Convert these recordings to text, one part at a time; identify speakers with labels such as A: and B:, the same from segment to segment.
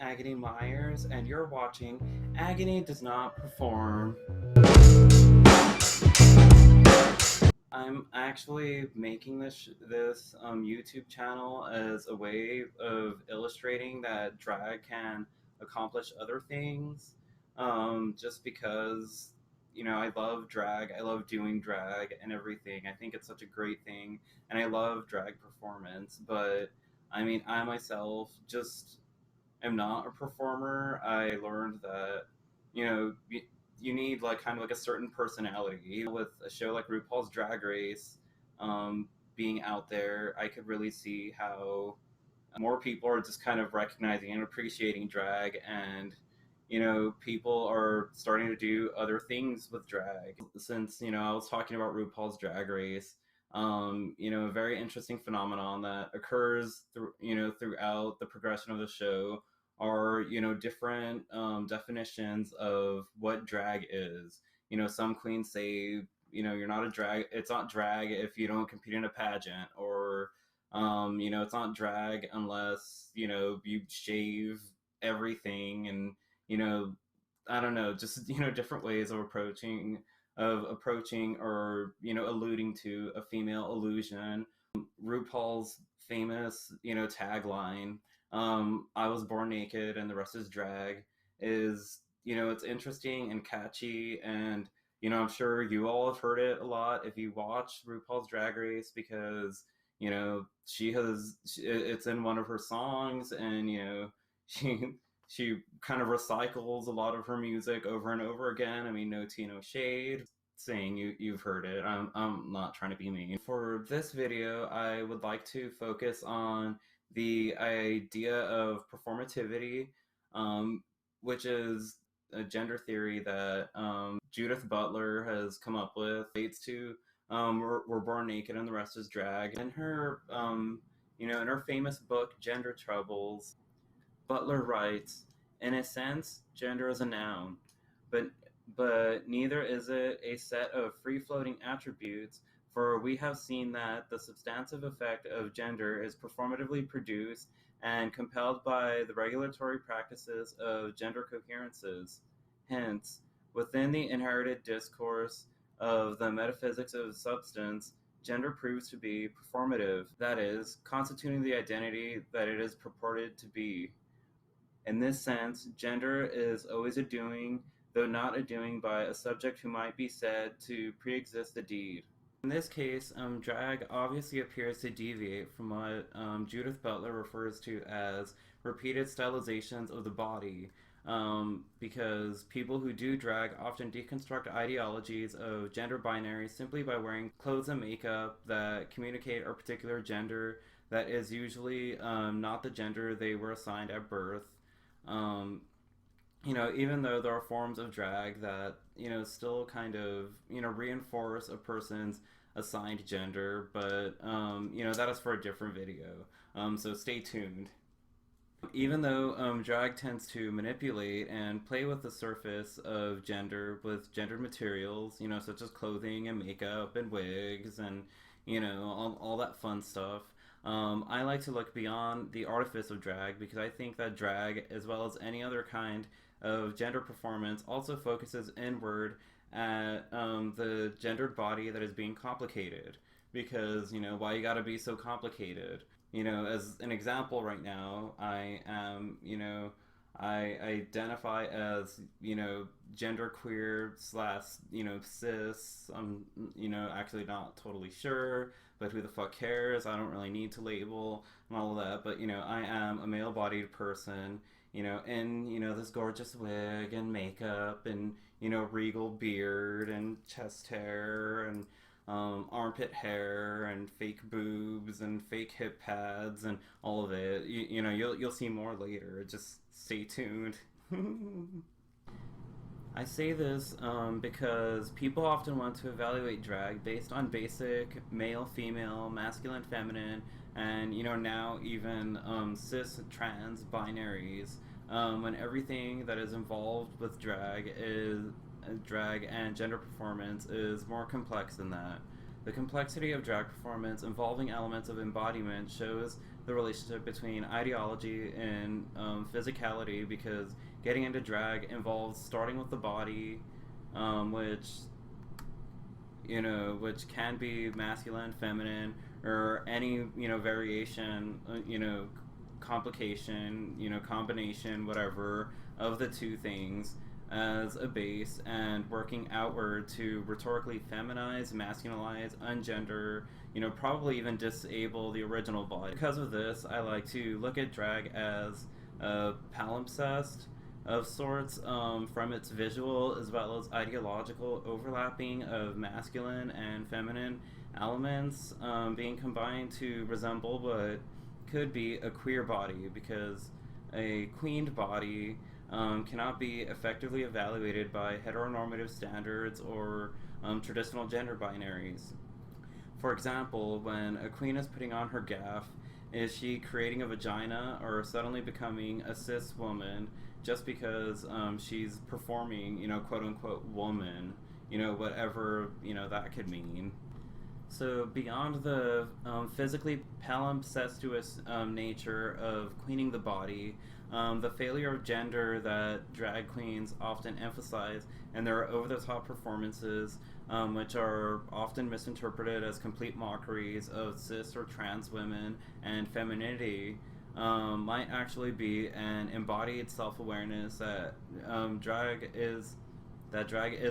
A: Agony Myers, and you're watching Agony Does Not Perform. I'm actually making this YouTube channel as a way of illustrating that drag can accomplish other things. Just because I love drag, I love doing drag and everything. I think it's such a great thing, and I love drag performance. But I mean, I myself just am not a performer. I learned that you know you need like kind of like a certain personality. With a show like RuPaul's Drag Race being out there, I could really see how more people are just kind of recognizing and appreciating drag, and people are starting to do other things with drag. Since I was talking about RuPaul's Drag Race, a very interesting phenomenon that occurs throughout the progression of the show are different definitions of what drag is. Some queens say you're not a drag. It's not drag if you don't compete in a pageant, or it's not drag unless you shave everything, and you know I don't know, just different ways of approaching or alluding to a female illusion. RuPaul's famous tagline, "I was born naked and the rest is drag," is it's interesting and catchy, and I'm sure you all have heard it a lot if you watch RuPaul's Drag Race, because it's in one of her songs, and she she kind of recycles a lot of her music over and over again. I mean, no tea, no shade. Saying you've heard it. I'm not trying to be mean. For this video, I would like to focus on the idea of performativity, which is a gender theory that Judith Butler has come up with. Relates to we're born naked and the rest is drag. In her in her famous book Gender Troubles, Butler writes, "In a sense, gender is a noun, but neither is it a set of free-floating attributes, for we have seen that the substantive effect of gender is performatively produced and compelled by the regulatory practices of gender coherences. Hence, within the inherited discourse of the metaphysics of substance, gender proves to be performative, that is, constituting the identity that it is purported to be. In this sense, gender is always a doing, though not a doing by a subject who might be said to pre-exist the deed." In this case, drag obviously appears to deviate from what Judith Butler refers to as repeated stylizations of the body, because people who do drag often deconstruct ideologies of gender binaries simply by wearing clothes and makeup that communicate a particular gender that is usually not the gender they were assigned at birth. Even though there are forms of drag that, still kind of, reinforce a person's assigned gender, but, that is for a different video. So stay tuned. Even though drag tends to manipulate and play with the surface of gender with gendered materials, such as clothing and makeup and wigs and, all that fun stuff, I like to look beyond the artifice of drag, because I think that drag, as well as any other kind of gender performance, also focuses inward at the gendered body that is being complicated. Because, why you gotta be so complicated? As an example right now, I identify as, genderqueer slash, cis. I'm, actually not totally sure, but who the fuck cares? I don't really need to label and all of that. But, I am a male-bodied person, in, this gorgeous wig and makeup and, regal beard and chest hair and armpit hair and fake boobs and fake hip pads and all of it. You'll see more later. Just stay tuned. I say this because people often want to evaluate drag based on basic male, female, masculine, feminine, and now even cis, trans binaries. When everything that is involved with drag and gender performance is more complex than that. The complexity of drag performance involving elements of embodiment shows the relationship between ideology and physicality, because getting into drag involves starting with the body, which which can be masculine, feminine, or any variation, complication, combination, whatever, of the two things as a base, and working outward to rhetorically feminize, masculinize, ungender, probably even disable the original body. Because of this, I like to look at drag as a palimpsest of sorts, from its visual as well as ideological overlapping of masculine and feminine elements, being combined to resemble what could be a queer body, because a queened body cannot be effectively evaluated by heteronormative standards or traditional gender binaries. For example, when a queen is putting on her gaff, is she creating a vagina or suddenly becoming a cis woman just because she's performing, quote unquote, woman, whatever, that could mean. So beyond the physically palimpsestuous nature of queening the body, the failure of gender that drag queens often emphasize in their over-the-top performances, which are often misinterpreted as complete mockeries of cis or trans women and femininity, might actually be an embodied self-awareness that drag is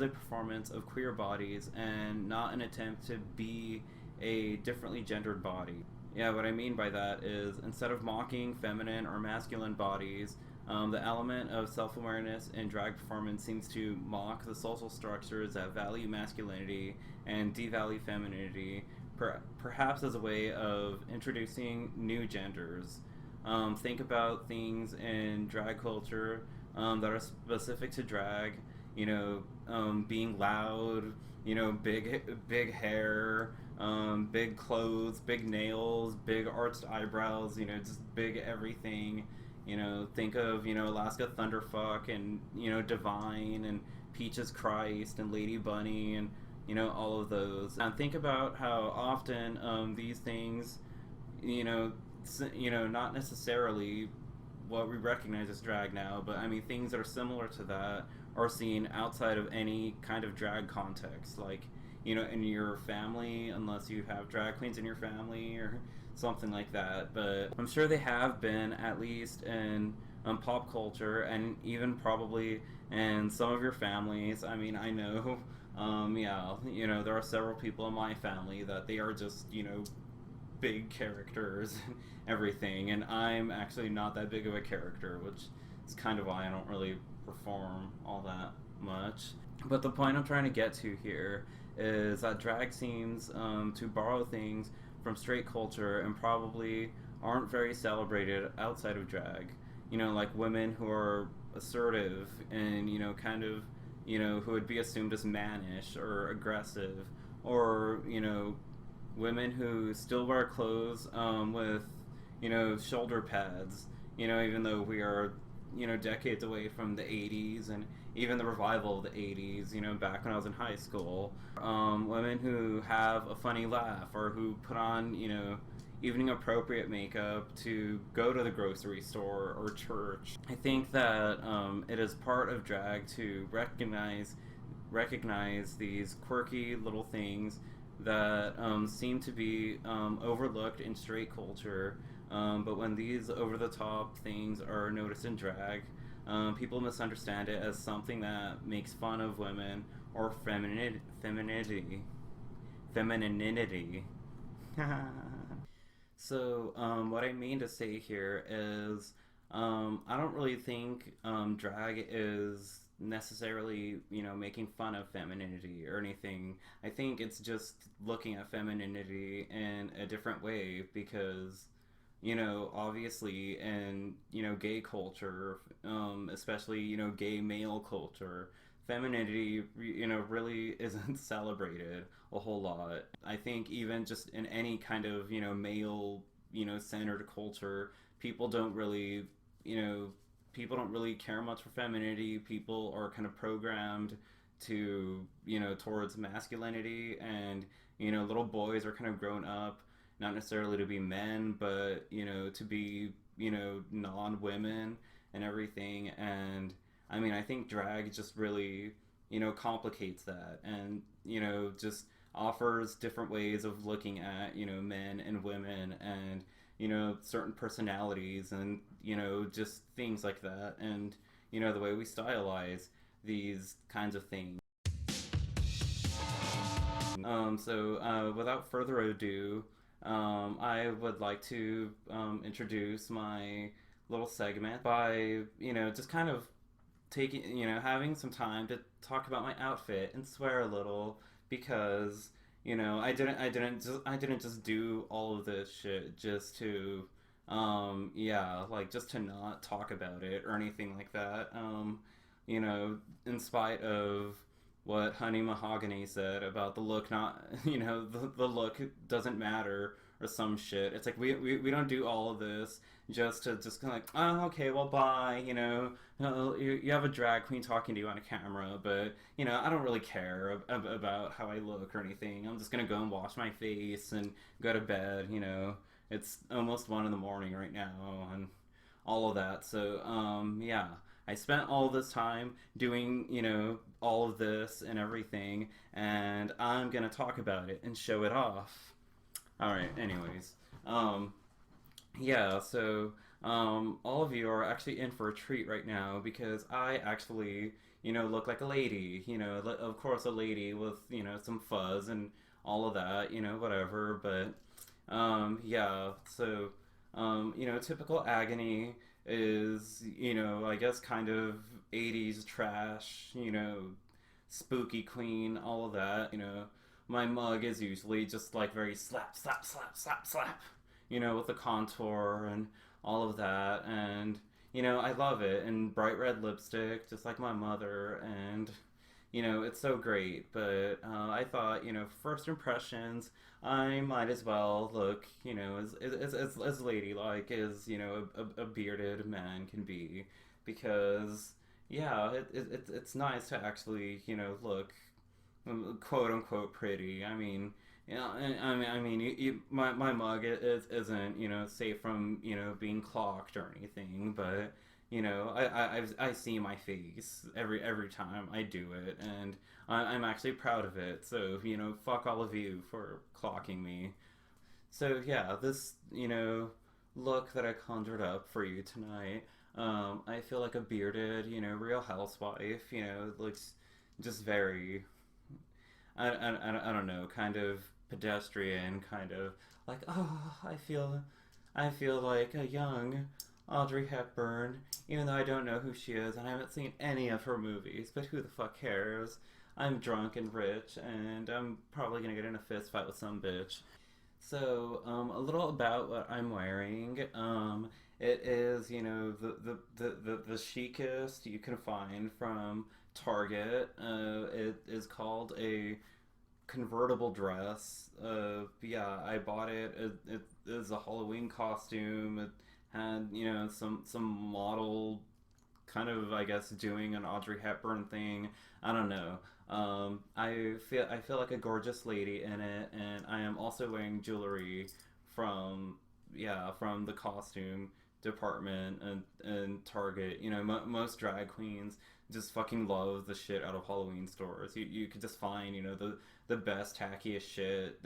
A: a performance of queer bodies and not an attempt to be a differently gendered body. Yeah, what I mean by that is, instead of mocking feminine or masculine bodies, the element of self-awareness in drag performance seems to mock the social structures that value masculinity and devalue femininity, perhaps as a way of introducing new genders. Think about things in drag culture that are specific to drag, being loud, big hair, big clothes, big nails, big arched eyebrows, just big everything. Think of, Alaska Thunderfuck and, Divine and Peaches Christ and Lady Bunny and, all of those. And think about how often these things, not necessarily what we recognize as drag now, but I mean things that are similar to that are seen outside of any kind of drag context, like in your family, unless you have drag queens in your family or something like that. But I'm sure they have been, at least in pop culture, and even probably in some of your families. I mean, I know there are several people in my family that they are just big characters and everything, and I'm actually not that big of a character, which is kind of why I don't really perform all that much. But the point I'm trying to get to here is that drag seems to borrow things from straight culture and probably aren't very celebrated outside of drag. Like women who are assertive and, kind of, who would be assumed as mannish or aggressive, or, women who still wear clothes with, shoulder pads, even though we are, decades away from the 80s and even the revival of the 80s, back when I was in high school. Women who have a funny laugh or who put on, evening appropriate makeup to go to the grocery store or church. I think that it is part of drag to recognize these quirky little things that seem to be overlooked in straight culture, but when these over-the-top things are noticed in drag, people misunderstand it as something that makes fun of women or femininity. So what I mean to say here is I don't really think drag is necessarily making fun of femininity or anything. I think it's just looking at femininity in a different way, because obviously in gay culture, especially gay male culture, femininity really isn't celebrated a whole lot. I think even just in any kind of male centered culture, people don't really care much for femininity. People are kind of programmed to towards masculinity, and little boys are kind of grown up, not necessarily to be men, but to be non-women and everything. And I mean, I think drag just really complicates that, and just offers different ways of looking at men and women, and certain personalities, and just things like that, and the way we stylize these kinds of things. Without further ado, I would like to introduce my little segment by just kind of taking having some time to talk about my outfit and swear a little, because I didn't just do all of this shit just to yeah, like, just to not talk about it or anything like that. In spite of what Honey Mahogany said about the look, not the look doesn't matter, or some shit. It's like we don't do all of this just to just kind of like, oh, okay, well, bye, you have a drag queen talking to you on a camera, but I don't really care about how I look or anything. I'm just gonna go and wash my face and go to bed. It's almost 1 in the morning right now, and all of that. So yeah, I spent all this time doing all of this and everything, and I'm gonna talk about it and show it off. All right. Anyways, um, yeah. So all of you are actually in for a treat right now, because I actually look like a lady. Of course, a lady with some fuzz and all of that. Whatever. But yeah. So typical Agony is I guess kind of 80s trash. Spooky queen, all of that. My mug is usually just like very slap, slap, slap, slap, slap, with the contour and all of that. And, I love it. And bright red lipstick, just like my mother. And, it's so great. But I thought, first impressions, I might as well look, as ladylike as, a bearded man can be. Because, yeah, it's nice to actually, look quote unquote pretty. I mean, my mug isn't safe from being clocked or anything, but I see my face every time I do it, and I'm actually proud of it. So fuck all of you for clocking me. So yeah, this look that I conjured up for you tonight. I feel like a bearded Real Housewife. Looks just very I don't know, kind of pedestrian, kind of like, oh, I feel like a young Audrey Hepburn, even though I don't know who she is and I haven't seen any of her movies, but who the fuck cares? I'm drunk and rich, and I'm probably gonna get in a fist fight with some bitch. So, a little about what I'm wearing. It is, the chicest you can find from Target. It is called a convertible dress. Yeah, I bought it. It is a Halloween costume. It had some model kind of, I guess, doing an Audrey Hepburn thing. I don't know. I feel like a gorgeous lady in it, and I am also wearing jewelry from from the costume department and Target. Most drag queens just fucking love the shit out of Halloween stores. You could just find the best tackiest shit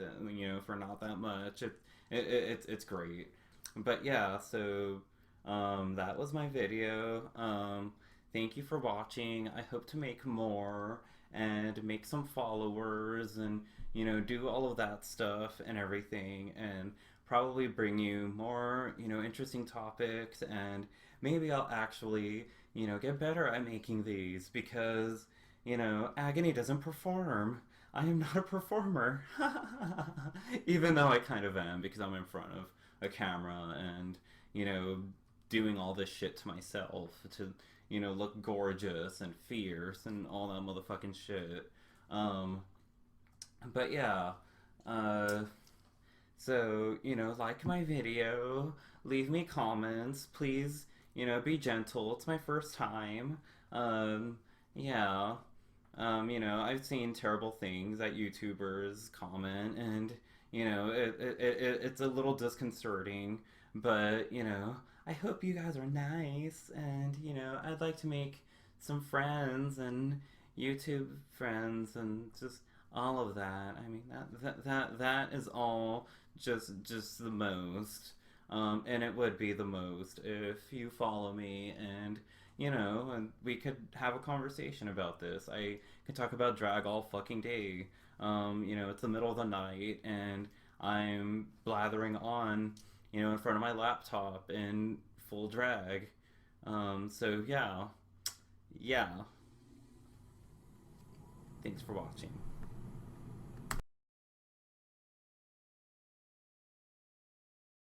A: for not that much. It's great. But yeah, so that was my video. Thank you for watching. I hope to make more and make some followers, and do all of that stuff and everything, and probably bring you more interesting topics, and maybe I'll actually get better at making these, because Agony doesn't perform. I am not a performer. Even though I kind of am, because I'm in front of a camera and doing all this shit to myself to look gorgeous and fierce and all that motherfucking shit. Um, but yeah, uh, so like my video, leave me comments, please. Be gentle. It's my first time. Yeah. I've seen terrible things that YouTubers comment, and it's a little disconcerting. But I hope you guys are nice, and I'd like to make some friends and YouTube friends, and just all of that. I mean, that is all just the most. And it would be the most if you follow me, and we could have a conversation about this. I could talk about drag all fucking day. It's the middle of the night, and I'm blathering on, in front of my laptop in full drag. So yeah. Thanks for watching.